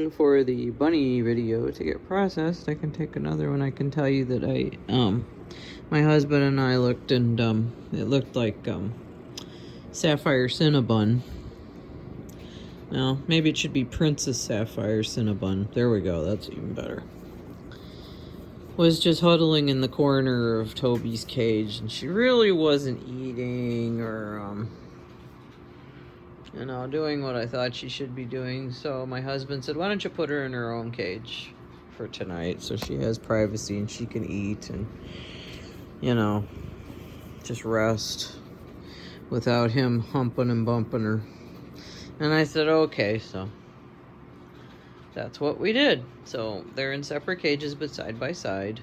waiting for the bunny video to get processed, I can take another one. I can tell you that my husband and I looked, and it looked like Sapphire Cinnabon. Now, maybe it should be Princess Sapphire Cinnabon. There we go, that's even better. Was just huddling in the corner of Toby's cage, and she really wasn't eating or, doing what I thought she should be doing. So my husband said, why don't you put her in her own cage for tonight so she has privacy and she can eat and, just rest without him humping and bumping her. And I said, okay, so that's what we did. So they're in separate cages, but side by side.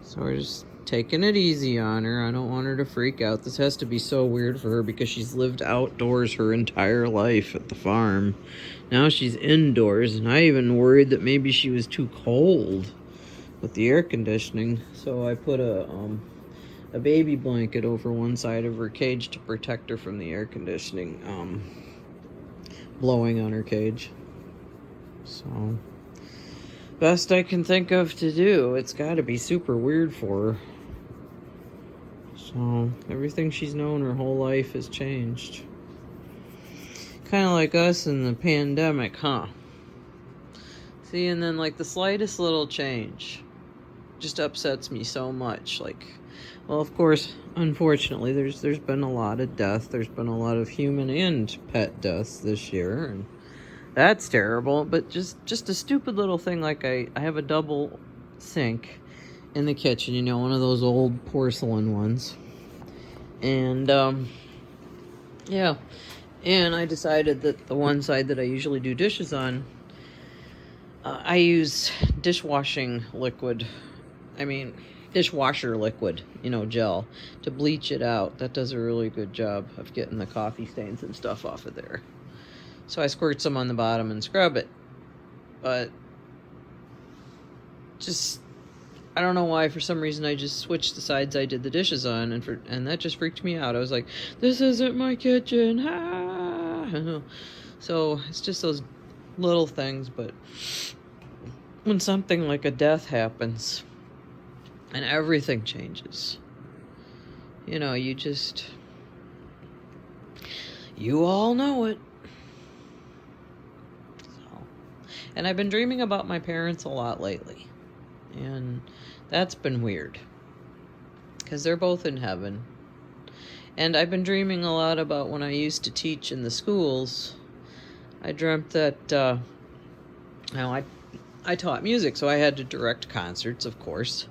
So we're just taking it easy on her. I don't want her to freak out. This has to be so weird for her because she's lived outdoors her entire life at the farm. Now she's indoors, and I even worried that maybe she was too cold with the air conditioning. So I put a baby blanket over one side of her cage to protect her from the air conditioning blowing on her cage. So, best I can think of to do. It's got to be super weird for her. So, everything she's known her whole life has changed. Kind of like us in the pandemic, huh? See, and then like the slightest little change just upsets me so much. Like, well, of course, unfortunately, there's been a lot of death. There's been a lot of human and pet deaths this year, and that's terrible. But just a stupid little thing like I have a double sink in the kitchen, one of those old porcelain ones. And, yeah. And I decided that the one side that I usually do dishes on, I use dishwasher liquid, gel to bleach it out. That does a really good job of getting the coffee stains and stuff off of there. So I squirt some on the bottom and scrub it. But I don't know why, for some reason I just switched the sides I did the dishes on, and that just freaked me out. I was like, this isn't my kitchen. Ah! So it's just those little things, but when something like a death happens and everything changes, you all know it. So, and I've been dreaming about my parents a lot lately. And that's been weird, because they're both in heaven. And I've been dreaming a lot about when I used to teach in the schools. I dreamt that, I taught music, so I had to direct concerts, of course.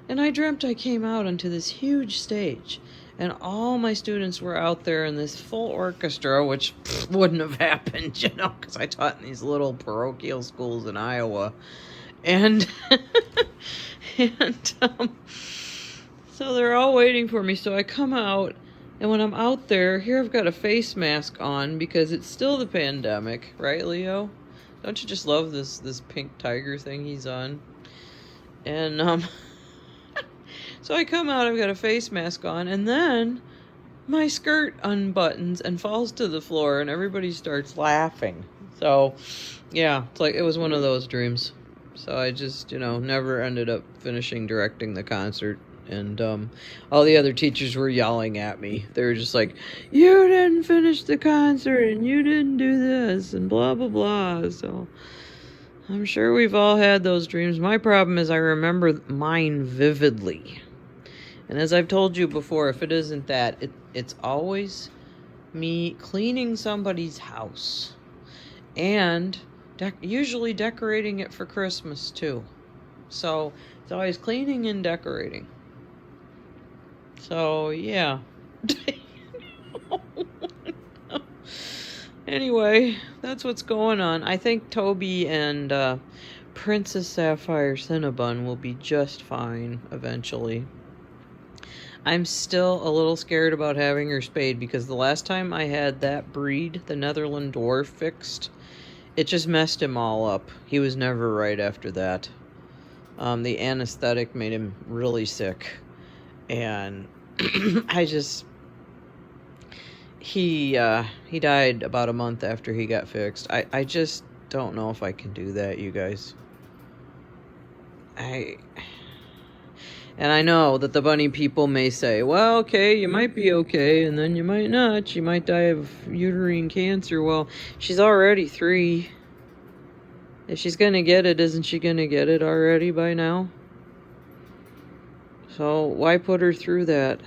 And I dreamt I came out onto this huge stage, and all my students were out there in this full orchestra, which wouldn't have happened, because I taught in these little parochial schools in Iowa. And so they're all waiting for me. So I come out, and when I'm out there, here I've got a face mask on because it's still the pandemic, right, Leo? Don't you just love this pink tiger thing he's on? And so I come out, I've got a face mask on, and then my skirt unbuttons and falls to the floor, and everybody starts laughing. So yeah, it's like it was one of those dreams. So I just, never ended up finishing directing the concert. And all the other teachers were yelling at me. They were just like, you didn't finish the concert, and you didn't do this, and blah, blah, blah. So I'm sure we've all had those dreams. My problem is I remember mine vividly. And as I've told you before, if it isn't that, it's always me cleaning somebody's house. And usually decorating it for Christmas too. So it's always cleaning and decorating. So yeah. Anyway, that's what's going on. I think Toby and Princess Sapphire Cinnabon will be just fine eventually. I'm still a little scared about having her spayed because the last time I had that breed, the Netherland Dwarf, fixed, it just messed him all up. He was never right after that. The anesthetic made him really sick. And he died about a month after he got fixed. I don't know if I can do that, you guys. And I know that the bunny people may say, well, okay, you might be okay, and then you might not. You might die of uterine cancer. Well, she's already 3. If she's gonna get it, isn't she gonna get it already by now? So why put her through that?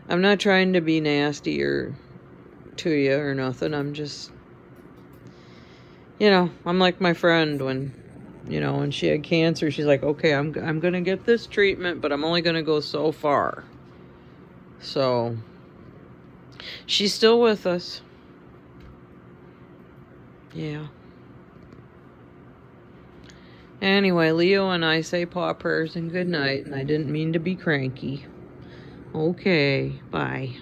I'm not trying to be nasty or to you or nothing. I'm just, I'm like my friend when, when she had cancer, she's like, okay, I'm going to get this treatment, but I'm only going to go so far. So she's still with us. Yeah. Anyway, Leo and I say paw prayers and good night, and I didn't mean to be cranky. Okay, bye.